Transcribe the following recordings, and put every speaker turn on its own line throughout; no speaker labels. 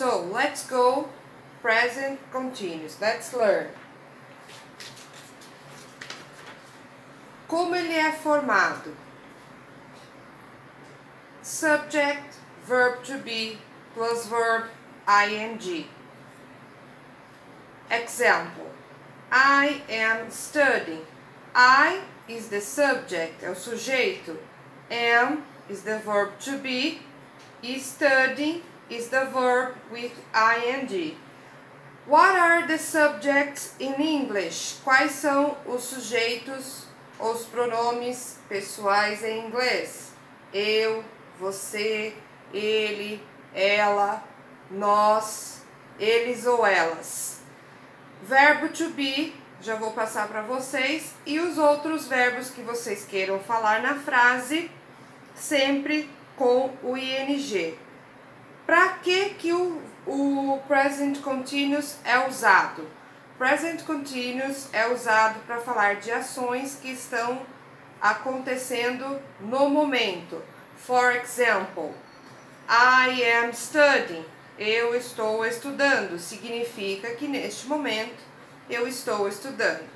So, let's go present continuous. Let's learn. Como ele é formado? Subject, verb to be, plus verb, ing. Example. I am studying. I is the subject, é o sujeito. Am is the verb to be. E studying is the verb with ing. What are the subjects in English? Quais são os sujeitos, os pronomes pessoais em inglês? Eu, você, ele, ela, nós, eles ou elas. Verbo to be, já vou passar para vocês, e os outros verbos que vocês queiram falar na frase, sempre com o ing. Para que o present continuous é usado? Present continuous é usado para falar de ações que estão acontecendo no momento. For example, I am studying. Eu estou estudando. Significa que neste momento eu estou estudando.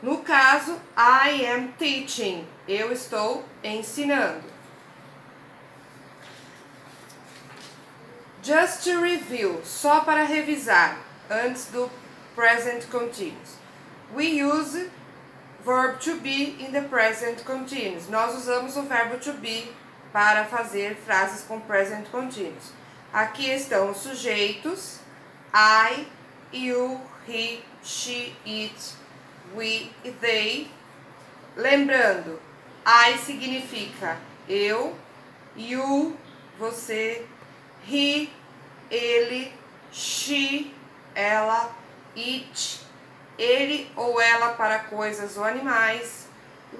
No caso, I am teaching. Eu estou ensinando. Just to review, só para revisar, antes do present continuous. We use verb to be in the present continuous. Nós usamos o verbo to be para fazer frases com present continuous. Aqui estão os sujeitos, I, you, he, she, it, we e they. Lembrando, I significa eu, you, você, he, ele, she, ela, it, ele ou ela para coisas ou animais,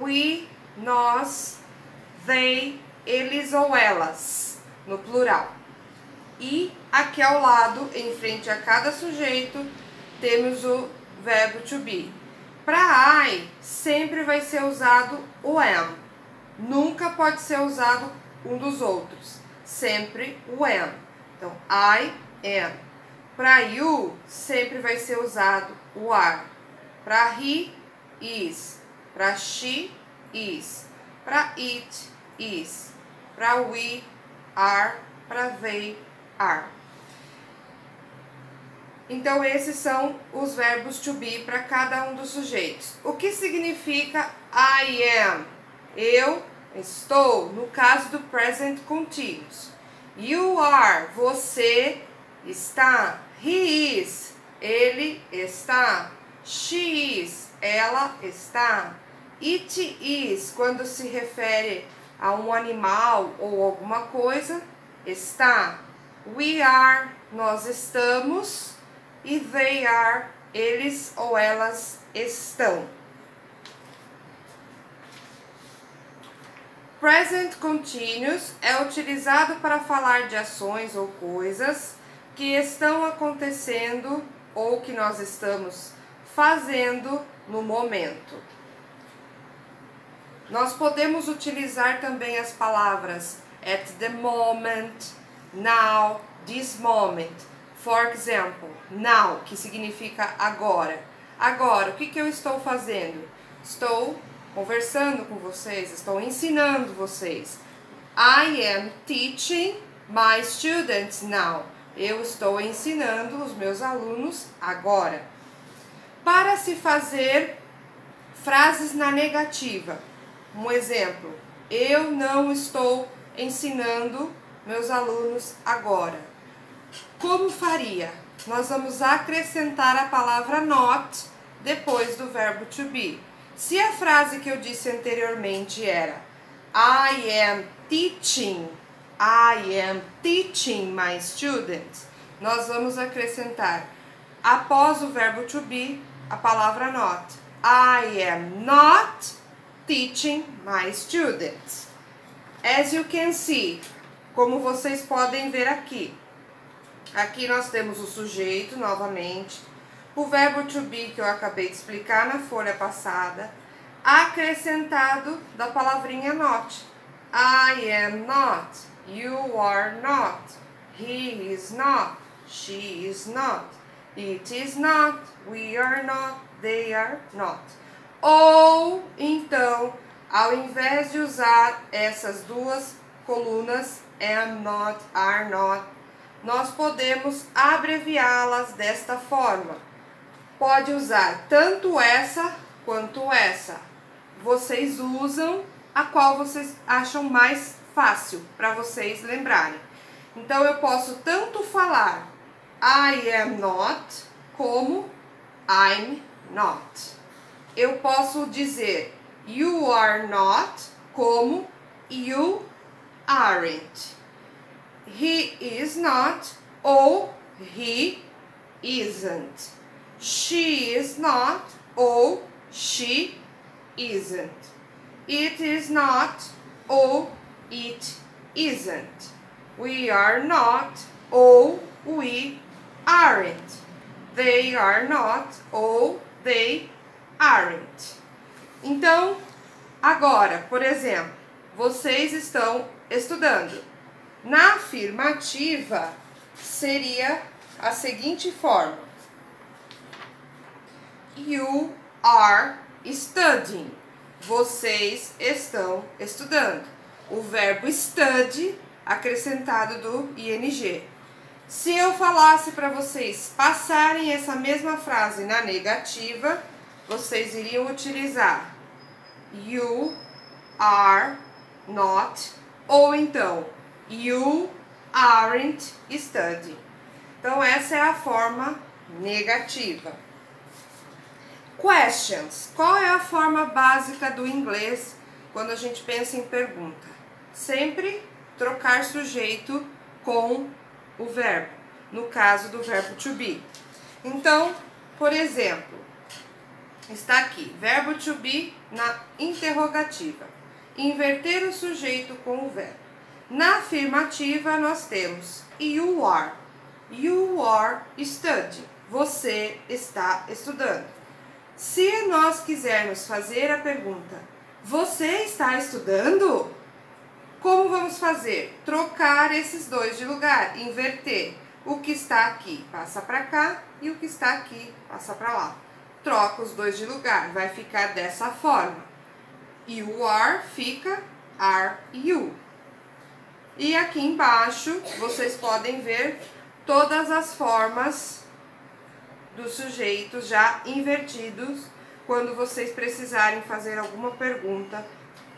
we, nós, they, eles ou elas, no plural. E aqui ao lado, em frente a cada sujeito, temos o verbo to be. Para I, sempre vai ser usado o am. Nunca pode ser usado um dos outros. Sempre o am. Então, I am. Para you, sempre vai ser usado o are. Para he, is. Para she, is. Para it, is. Para we, are. Para they, are. Então, esses são os verbos to be para cada um dos sujeitos. O que significa I am? Eu estou, no caso do present continuous. You are, você está. He is, ele está. She is, ela está. It is, quando se refere a um animal ou alguma coisa, está. We are, nós estamos. E they are, eles ou elas estão. Present continuous é utilizado para falar de ações ou coisas que estão acontecendo ou que nós estamos fazendo no momento. Nós podemos utilizar também as palavras at the moment, now, this moment. For example, now, que significa agora. Agora, o que eu estou fazendo? Estou conversando com vocês, estou ensinando vocês. I am teaching my students now. Eu estou ensinando os meus alunos agora. Para se fazer frases na negativa. Um exemplo, eu não estou ensinando meus alunos agora. Como faria? Nós vamos acrescentar a palavra not depois do verbo to be. Se a frase que eu disse anteriormente era I am teaching my students, nós vamos acrescentar após o verbo to be a palavra not. I am not teaching my students. As you can see, como vocês podem ver aqui. Aqui nós temos o sujeito, novamente, o verbo to be que eu acabei de explicar na folha passada, acrescentado da palavrinha not. I am not, you are not, he is not, she is not. It is not, we are not, they are not. Ou, então, ao invés de usar essas duas colunas, am not, are not, nós podemos abreviá-las desta forma. Pode usar tanto essa quanto essa. Vocês usam a qual vocês acham mais fácil para vocês lembrarem. Então, eu posso tanto falar I am not, como I'm not. Eu posso dizer you are not, como you aren't. He is not, ou he isn't. She is not, ou she isn't. It is not, ou it isn't. We are not, ou we aren't. They are not, ou they aren't. Então, agora, por exemplo, vocês estão estudando. Na afirmativa, seria a seguinte forma. You are studying. Vocês estão estudando. O verbo study acrescentado do ing. Se eu falasse para vocês passarem essa mesma frase na negativa, vocês iriam utilizar you are not, ou então you aren't studying. Então essa é a forma negativa. Questions. Qual é a forma básica do inglês quando a gente pensa em pergunta? Sempre trocar sujeito com o verbo, no caso do verbo to be. Então, por exemplo, está aqui, verbo to be na interrogativa. Inverter o sujeito com o verbo. Na afirmativa, nós temos you are. You are studying. Você está estudando. Se nós quisermos fazer a pergunta, você está estudando? Como vamos fazer? Trocar esses dois de lugar, inverter. O que está aqui passa para cá e o que está aqui passa para lá. Troca os dois de lugar, vai ficar dessa forma. You are fica are you. E aqui embaixo vocês podem ver todas as formas dos sujeitos já invertidos quando vocês precisarem fazer alguma pergunta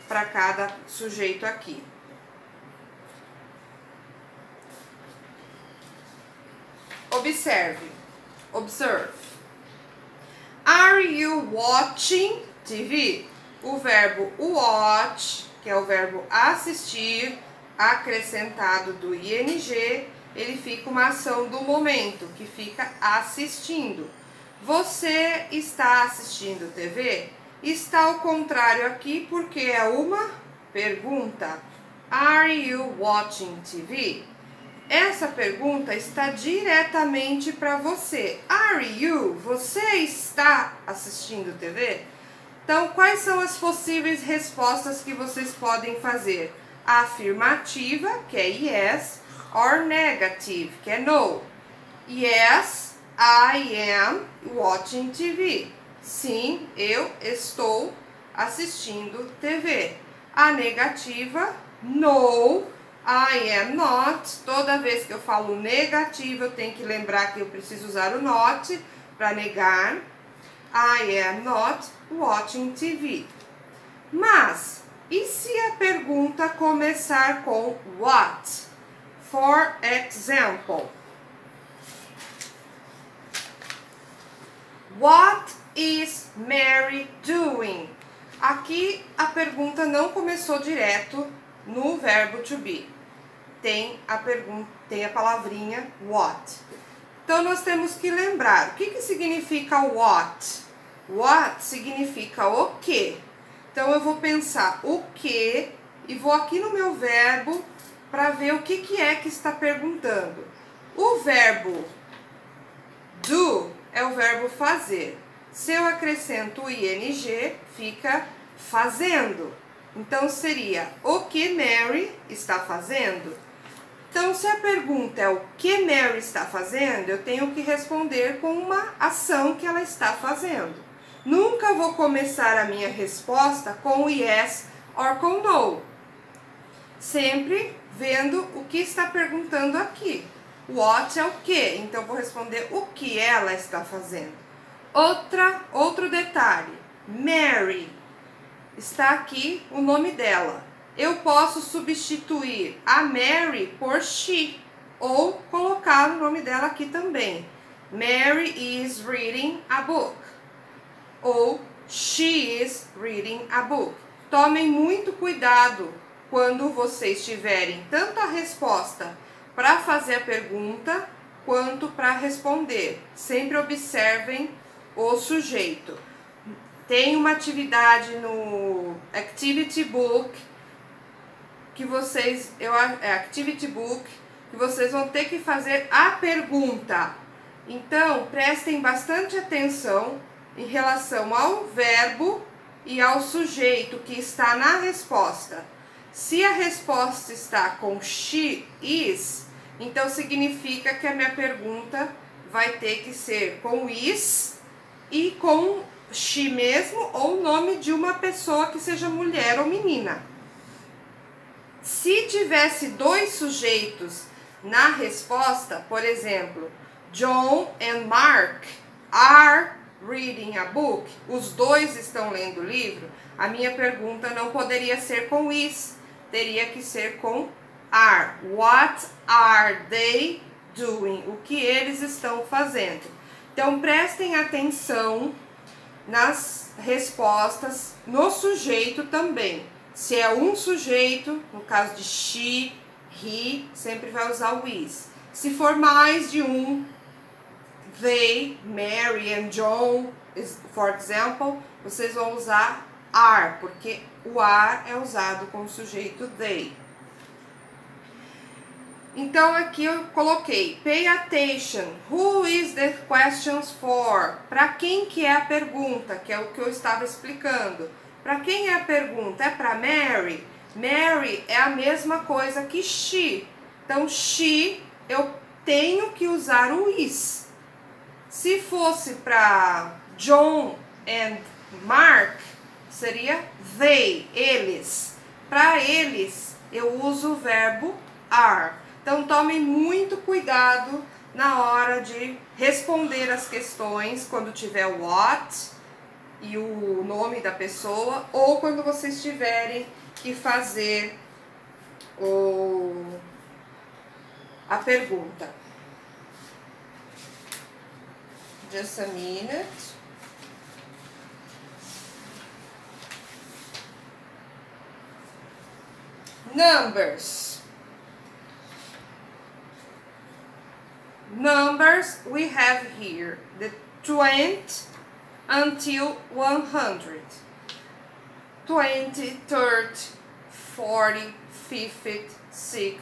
para cada sujeito aqui. Observe. Observe. Are you watching TV? O verbo watch, que é o verbo assistir, acrescentado do ing, ele fica uma ação do momento, que fica assistindo. Você está assistindo TV? Está ao contrário aqui porque é uma pergunta. Are you watching TV? Essa pergunta está diretamente para você. Are you? Você está assistindo TV? Então, quais são as possíveis respostas que vocês podem fazer? A afirmativa, que é yes, or negative, que é no. Yes, I am watching TV. Sim, eu estou assistindo TV. A negativa, no, I am not. Toda vez que eu falo negativa, eu tenho que lembrar que eu preciso usar o not para negar. I am not watching TV. Mas, e se a pergunta começar com what? For example, what is Mary doing? Aqui a pergunta não começou direto no verbo to be. Tem a palavrinha what. Então nós temos que lembrar. O que significa what? What significa o que. Então eu vou pensar o que e vou aqui no meu verbo para ver o que é que está perguntando. O verbo do é o verbo fazer. Se eu acrescento o ing, fica fazendo. Então seria o que Mary está fazendo. Então, se a pergunta é o que Mary está fazendo, eu tenho que responder com uma ação que ela está fazendo. Nunca vou começar a minha resposta com yes or com no. Sempre vendo o que está perguntando aqui. What é o que? Então, vou responder o que ela está fazendo. Outro detalhe. Mary. Está aqui o nome dela. Eu posso substituir a Mary por she, ou colocar o nome dela aqui também. Mary is reading a book, ou she is reading a book. Tomem muito cuidado quando vocês tiverem tanto a resposta para fazer a pergunta, quanto para responder. Sempre observem o sujeito. Tem uma atividade no Activity Book, que vocês vão ter que fazer a pergunta. Então, prestem bastante atenção em relação ao verbo e ao sujeito que está na resposta. Se a resposta está com she is, então significa que a minha pergunta vai ter que ser com is e com she mesmo, ou o nome de uma pessoa que seja mulher ou menina. Se tivesse dois sujeitos na resposta, por exemplo, John and Mark are reading a book, os dois estão lendo o livro, a minha pergunta não poderia ser com is, teria que ser com are. What are they doing? O que eles estão fazendo? Então, prestem atenção nas respostas, no sujeito também. Se é um sujeito, no caso de she, he, sempre vai usar o is. Se for mais de um, they, Mary and John, for example, vocês vão usar are, porque o are é usado com o sujeito they. Então, aqui eu coloquei, pay attention, who is the questions for? Para quem que é a pergunta, que é o que eu estava explicando. Para quem é a pergunta? É para Mary? Mary é a mesma coisa que she. Então, she, eu tenho que usar o is. Se fosse para John and Mark, seria they, eles. Para eles, eu uso o verbo are. Então, tomem muito cuidado na hora de responder as questões, quando tiver o what e o nome da pessoa, ou quando vocês tiverem que fazer a pergunta. Just a minute. Numbers. Numbers we have here the 20 until 100. 20, 30, 40, 50, 60,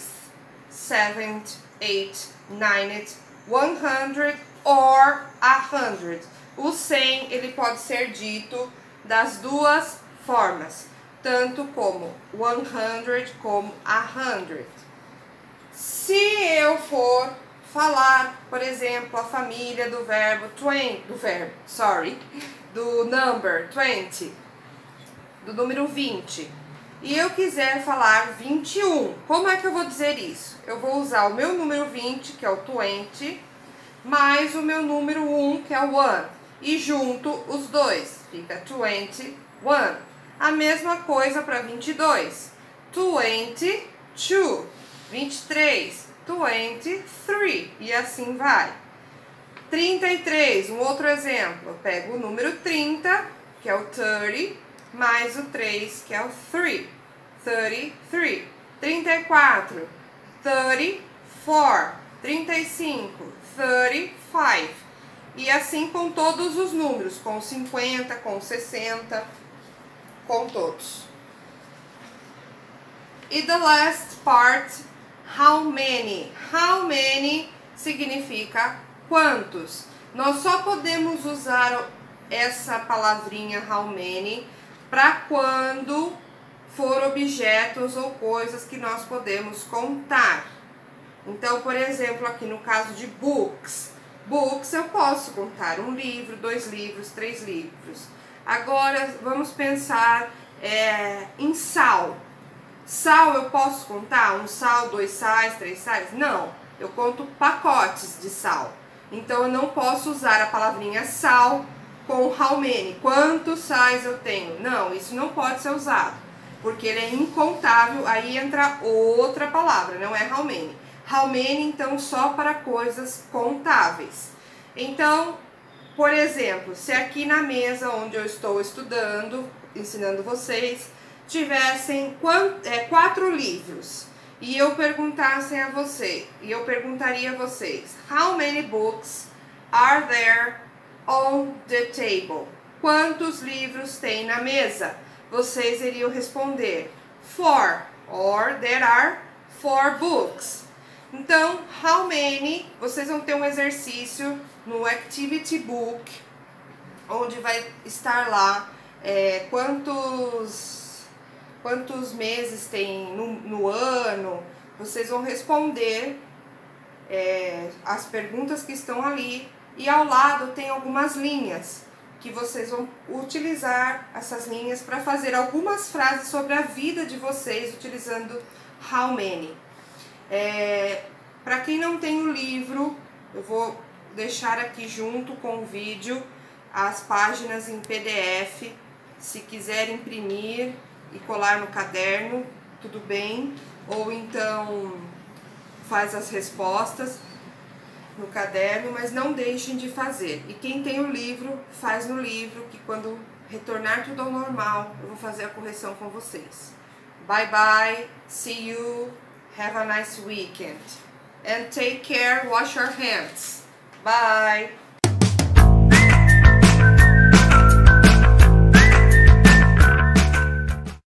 70, 80, 90, 100 or 100. O 100 ele pode ser dito das duas formas, tanto como 100 como 100. Se eu for falar, por exemplo, a família do verbo 20, do number 20, do número 20, e eu quiser falar 21, como é que eu vou dizer isso? Eu vou usar o meu número 20, que é o 20, mais o meu número 1, que é o 1, e junto os dois, fica 21. A mesma coisa para 22, 22, 23, 23, e assim vai. 33, um outro exemplo, eu pego o número 30, que é o 30, mais o 3, que é o 3, 33. 34, 34, 35, 35, e assim com todos os números, com 50, com 60, com todos. E the last part, how many. How many significa quantos. Nós só podemos usar essa palavrinha how many para quando for objetos ou coisas que nós podemos contar. Então, por exemplo, aqui no caso de books, books eu posso contar 1 livro, 2 livros, 3 livros. Agora vamos pensar em sal. Sal eu posso contar 1 sal, 2 sais, 3 sais? Não, eu conto pacotes de sal. Então eu não posso usar a palavrinha sal com how many, quantos sais eu tenho. Não, isso não pode ser usado, porque ele é incontável, aí entra outra palavra, não é how many. How many, então, só para coisas contáveis. Então, por exemplo, se aqui na mesa onde eu estou estudando, ensinando vocês, tivessem 4 livros, e eu perguntasse a você, e eu perguntaria a vocês, how many books are there on the table? Quantos livros tem na mesa? Vocês iriam responder 4, or there are 4 books. Então, how many, vocês vão ter um exercício no Activity Book, onde vai estar lá quantos meses tem no ano. Vocês vão responder as perguntas que estão ali, e ao lado tem algumas linhas que vocês vão utilizar essas linhas para fazer algumas frases sobre a vida de vocês utilizando how many. Para quem não tem o livro, eu vou deixar aqui junto com o vídeo as páginas em PDF. Se quiser imprimir e colar no caderno, tudo bem, ou então faz as respostas no caderno, mas não deixem de fazer. E quem tem o livro, faz no livro, que quando retornar tudo ao normal, eu vou fazer a correção com vocês. Bye bye, see you, have a nice weekend, and take care, wash your hands. Bye!